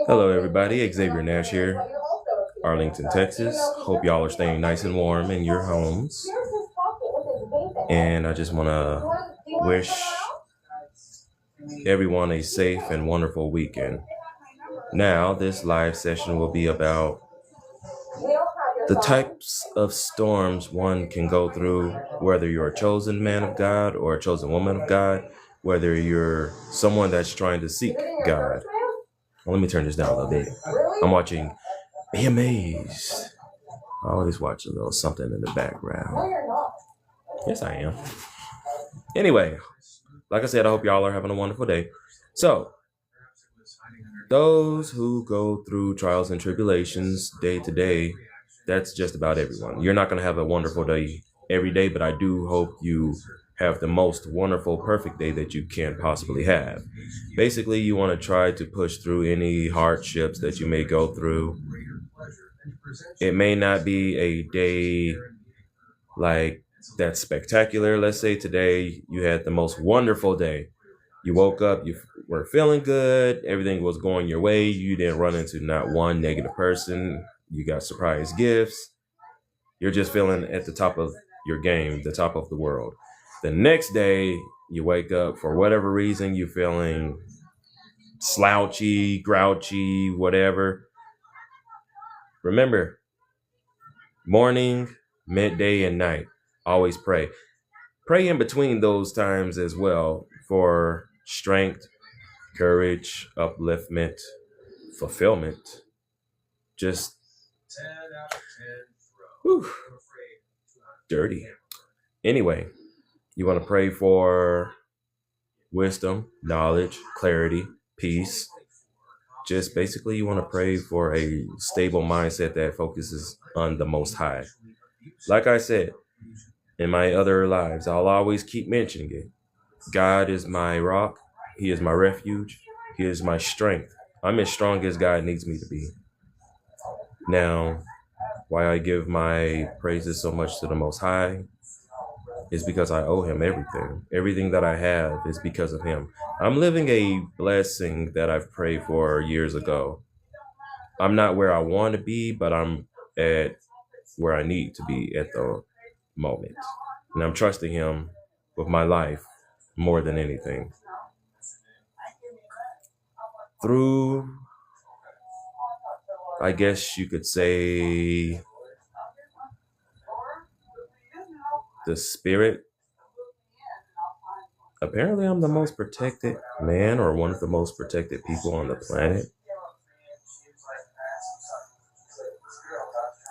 Hello, everybody. Xavier Nash here, Arlington, Texas. Hope y'all are staying nice and warm in your homes. And I just want to wish everyone a safe and wonderful weekend. Now, this live session will be about the types of storms one can go through, whether you're a chosen man of God or a chosen woman of God, whether you're someone that's trying to seek God. Well, let me turn this down a little bit. I'm watching Be Amazed. I always watch a little something in the background. Yes, I am. Anyway, like I said, I hope y'all are having a wonderful day. So, those who go through trials and tribulations day to day, that's just about everyone. You're not going to have a wonderful day every day, but I do hope you have the most wonderful, perfect day that you can possibly have. Basically, you want to try to push through any hardships that you may go through. It may not be a day like that's spectacular. Let's say today you had the most wonderful day. You woke up, you were feeling good, everything was going your way. You didn't run into not one negative person. You got surprise gifts. You're just feeling at the top of your game, the top of the world. The next day, you wake up, for whatever reason, you're feeling slouchy, grouchy, whatever. Remember, morning, midday, and night, always pray. Pray in between those times as well for strength, courage, upliftment, fulfillment. Just whew, dirty. Anyway, you want to pray for wisdom, knowledge, clarity, peace. Just basically, you want to pray for a stable mindset that focuses on the Most High. Like I said, in my other lives, I'll always keep mentioning it. God is my rock. He is my refuge. He is my strength. I'm as strong as God needs me to be. Now, why I give my praises so much to the Most High is because I owe him everything. Everything that I have is because of him. I'm living a blessing that I've prayed for years ago. I'm not where I want to be, but I'm at where I need to be at the moment. And I'm trusting him with my life more than anything. Through, I guess you could say, the spirit. Apparently, I'm the most protected man, or one of the most protected people on the planet.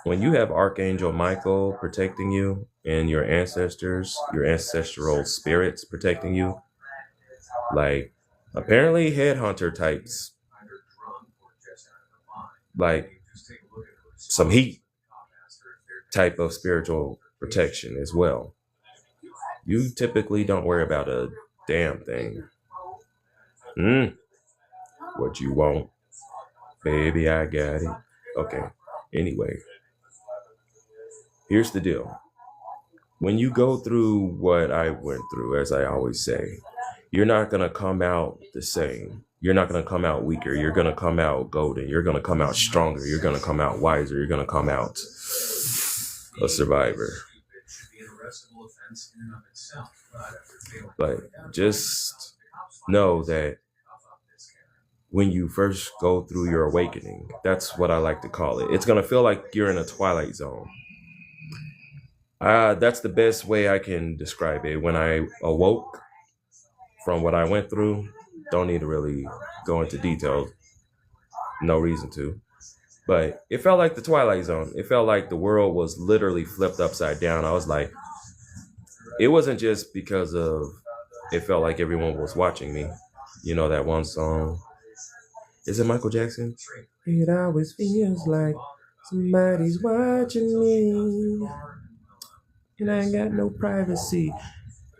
When you have Archangel Michael protecting you and your ancestors, your ancestral spirits protecting you, like apparently headhunter types, like some heat type of spiritual protection as well. You typically don't worry about a damn thing. What you want? Baby, I got it. Okay. Anyway, here's the deal. When you go through what I went through, as I always say, you're not going to come out the same. You're not going to come out weaker. You're going to come out golden. You're going to come out stronger. You're going to come out wiser. You're going to come out a survivor. But just know that when you first go through your awakening, that's what I like to call it. It's going to feel like you're in a twilight zone. That's the best way I can describe it. When I awoke from what I went through, don't need to really go into detail. No reason to. But it felt like the Twilight Zone. It felt like the world was literally flipped upside down. I was like, it wasn't just because of, it felt like everyone was watching me. You know that one song? Is it Michael Jackson? It always feels like somebody's watching me. And I ain't got no privacy.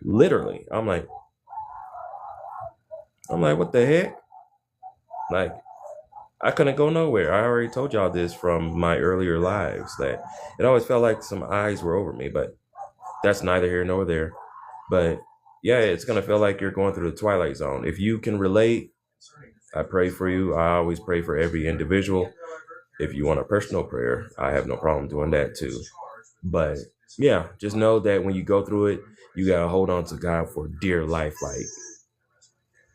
Literally, I'm like, what the heck? Like, I couldn't go nowhere. I already told y'all this from my earlier lives, that it always felt like some eyes were over me, but that's neither here nor there. But yeah, it's going to feel like you're going through the Twilight Zone. If you can relate, I pray for you. I always pray for every individual. If you want a personal prayer, I have no problem doing that too. But yeah, just know that when you go through it, you gotta hold on to God for dear life. Like,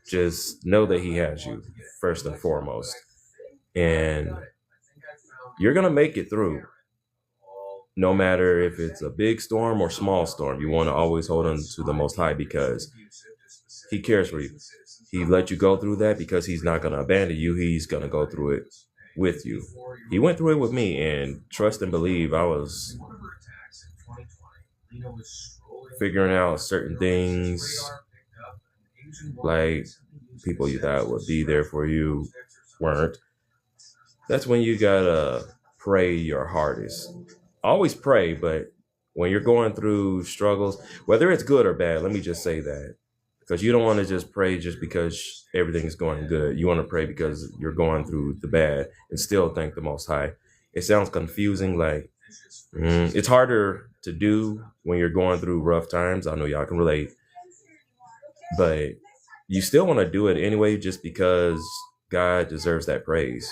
just know that He has you first and foremost, and you're gonna make it through. No matter if it's a big storm or small storm, you want to always hold on to the Most High because He cares for you. He let you go through that because He's not gonna abandon you. He's gonna go through it with you. He went through it with me, and trust and believe, I was figuring out certain things, like people you thought would be there for you weren't. That's when you gotta pray your hardest. Always pray, but when you're going through struggles, whether it's good or bad, let me just say that. Because you don't want to just pray just because everything is going good. You want to pray because you're going through the bad and still thank the Most High. It sounds confusing, like it's harder to do when you're going through rough times. I know y'all can relate, but you still want to do it anyway just because God deserves that praise.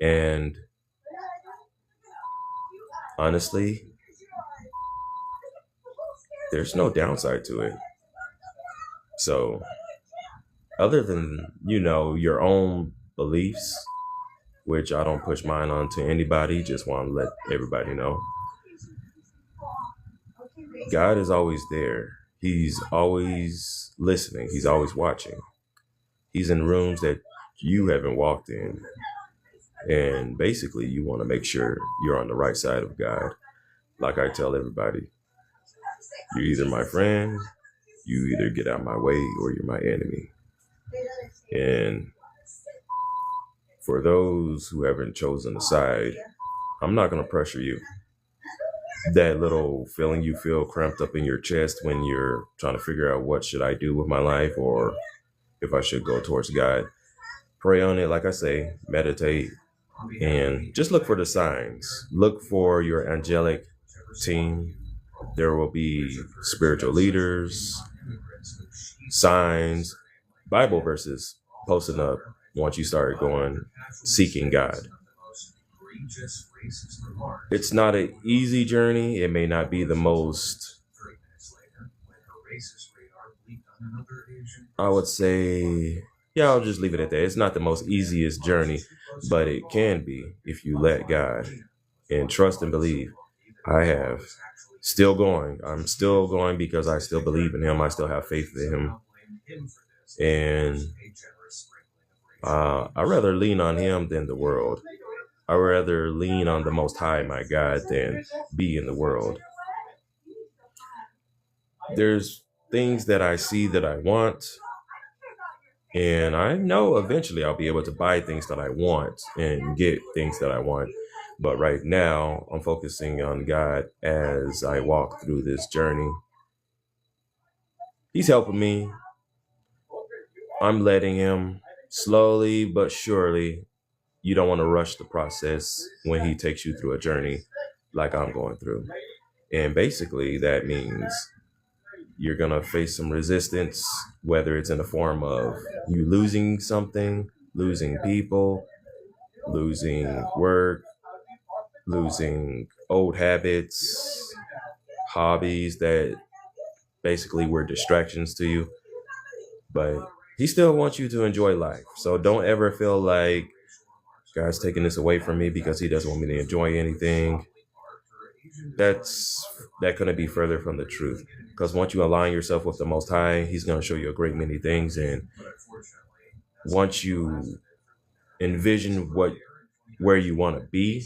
And honestly, there's no downside to it. So other than, your own beliefs, which I don't push mine on to anybody, just want to let everybody know, God is always there. He's always listening. He's always watching. He's in rooms that you haven't walked in. And basically, you want to make sure you're on the right side of God. Like I tell everybody, you're either my friend, you either get out my way, or you're my enemy. And for those who haven't chosen a side, I'm not going to pressure you. That little feeling you feel cramped up in your chest when you're trying to figure out what should I do with my life, or if I should go towards God, pray on it. Like I say, meditate, and just look for the signs. Look for your angelic team. There will be spiritual leaders, signs, Bible verses posting up once you start going seeking God. It's not an easy journey. It may not be the most, I would say, I'll just leave it at that. It's not the most easiest journey, but it can be if you let God and trust and believe. I have still going. I'm still going because I still believe in Him. I still have faith in Him. And I rather lean on Him than the world. I rather lean on the Most High, my God, than be in the world. There's things that I see that I want, and I know eventually I'll be able to buy things that I want and get things that I want. But right now, I'm focusing on God as I walk through this journey. He's helping me. I'm letting Him slowly but surely. You don't want to rush the process when He takes you through a journey like I'm going through. And basically, that means you're going to face some resistance, whether it's in the form of you losing something, losing people, losing work, losing old habits, hobbies that basically were distractions to you. But He still wants you to enjoy life. So don't ever feel like God's taking this away from me because He doesn't want me to enjoy anything. That couldn't be further from the truth. Because once you align yourself with the Most High, He's going to show you a great many things. And once you envision where you want to be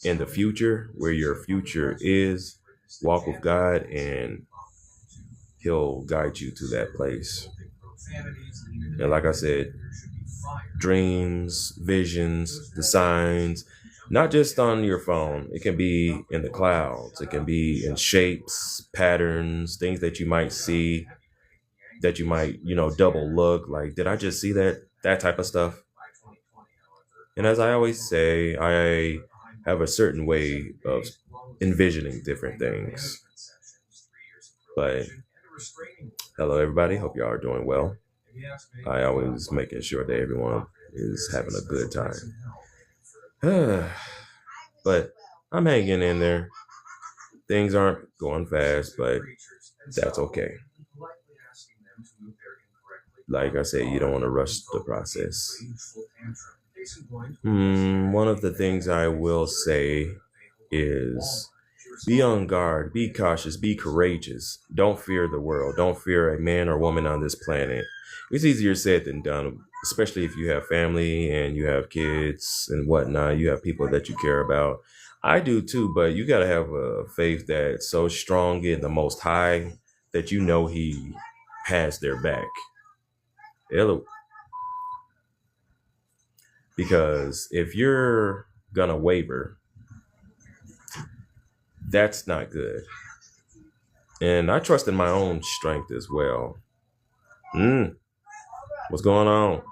in the future, where your future is, walk with God, and He'll guide you to that place. And like I said, dreams, visions, the signs, not just on your phone. It can be in the clouds. It can be in shapes, patterns, things that you might see, that you might, double look. Like, did I just see that? That type of stuff. And as I always say, I have a certain way of envisioning different things. But hello, everybody. Hope y'all are doing well. I always making sure that everyone is having a good time. But I'm hanging in there. Things aren't going fast, but that's okay. Like I said, you don't want to rush the process. One of the things I will say is be on guard, be cautious, be courageous. Don't fear the world. Don't fear a man or woman on this planet. It's easier said than done, especially if you have family and you have kids and whatnot. You have people that you care about. I do too, but you got to have a faith that's so strong in the Most High that you know He has their back. Hello. Because if you're going to waver, that's not good. And I trust in my own strength as well. What's going on?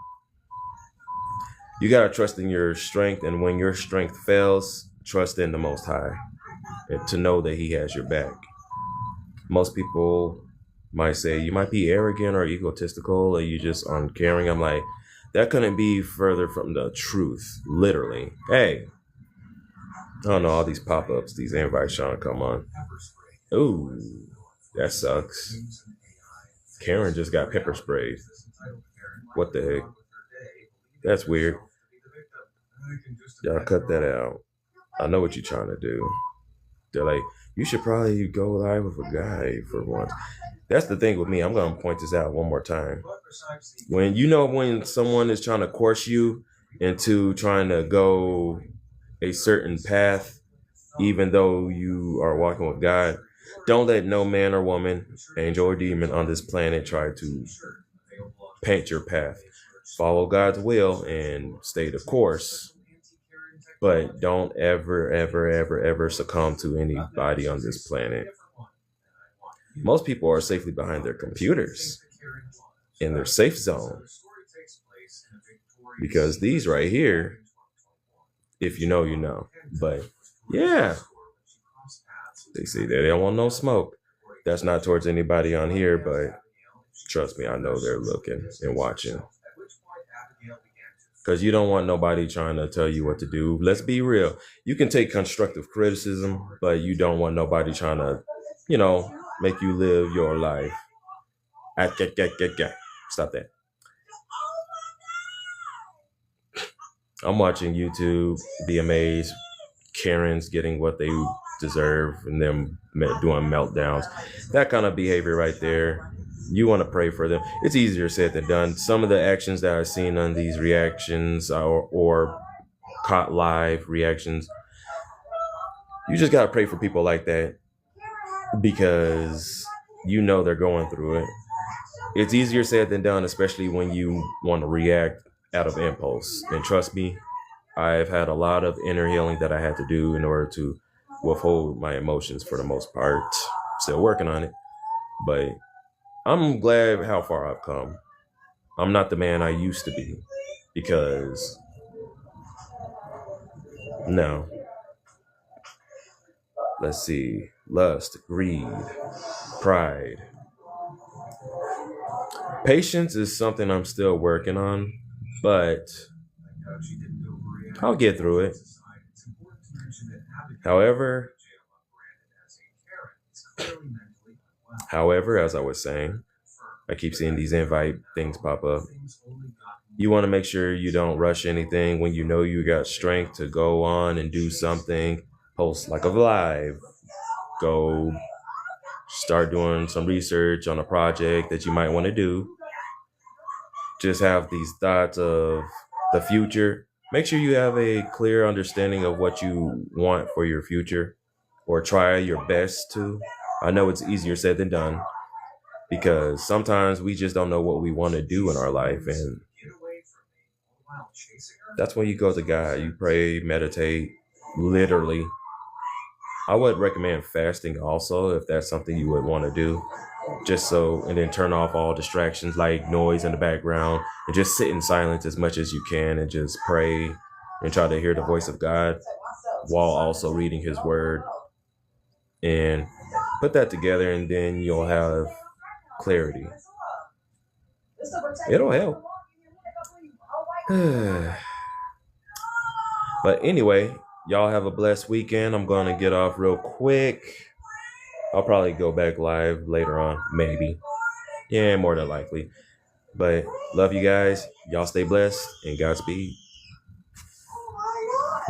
You got to trust in your strength. And when your strength fails, trust in the Most High and to know that He has your back. Most people might say you might be arrogant or egotistical or you just uncaring. I'm like, that couldn't be further from the truth, literally. Hey, I don't know, all these pop-ups, these invites trying to come on. Ooh, that sucks. Karen just got pepper sprayed. What the heck? That's weird. Y'all cut that out. I know what you're trying to do. They're like, you should probably go live with a guy for once. That's the thing with me. I'm going to point this out one more time. When someone is trying to coerce you into trying to go a certain path, even though you are walking with God, don't let no man or woman, angel or demon on this planet try to paint your path. Follow God's will and stay the course. But don't ever, ever, ever, ever succumb to anybody on this planet. Most people are safely behind their computers in their safe zone. Because these right here, if you know, you know. But yeah, they say that they don't want no smoke. That's not towards anybody on here, but trust me, I know they're looking and watching. Because you don't want nobody trying to tell you what to do. Let's be real. You can take constructive criticism, but you don't want nobody trying to, make you live your life. Stop that. I'm watching YouTube, be amazed. Karens getting what they deserve and them doing meltdowns. That kind of behavior right there. You want to pray for them. It's easier said than done. Some of the actions that I've seen on these reactions or caught live reactions, you just got to pray for people like that because they're going through it. It's easier said than done, especially when you want to react out of impulse. And trust me, I've had a lot of inner healing that I had to do in order to withhold my emotions for the most part. Still working on it. But I'm glad how far I've come. I'm not the man I used to be because no. Let's see. Lust, greed, pride. Patience is something I'm still working on, but I'll get through it. However, as I was saying, I keep seeing these invite things pop up. You want to make sure you don't rush anything when you know you got strength to go on and do something. Post like a live. Go start doing some research on a project that you might want to do. Just have these thoughts of the future. Make sure you have a clear understanding of what you want for your future, or try your best to. I know it's easier said than done because sometimes we just don't know what we want to do in our life. And that's when you go to God, you pray, meditate, literally. I would recommend fasting also if that's something you would want to do. And then turn off all distractions like noise in the background and just sit in silence as much as you can and just pray and try to hear the voice of God while also reading His word. And put that together and then you'll have clarity. It'll help. But anyway, y'all have a blessed weekend. I'm going to get off real quick. I'll probably go back live later on, maybe. Yeah, more than likely. But love you guys. Y'all stay blessed and Godspeed.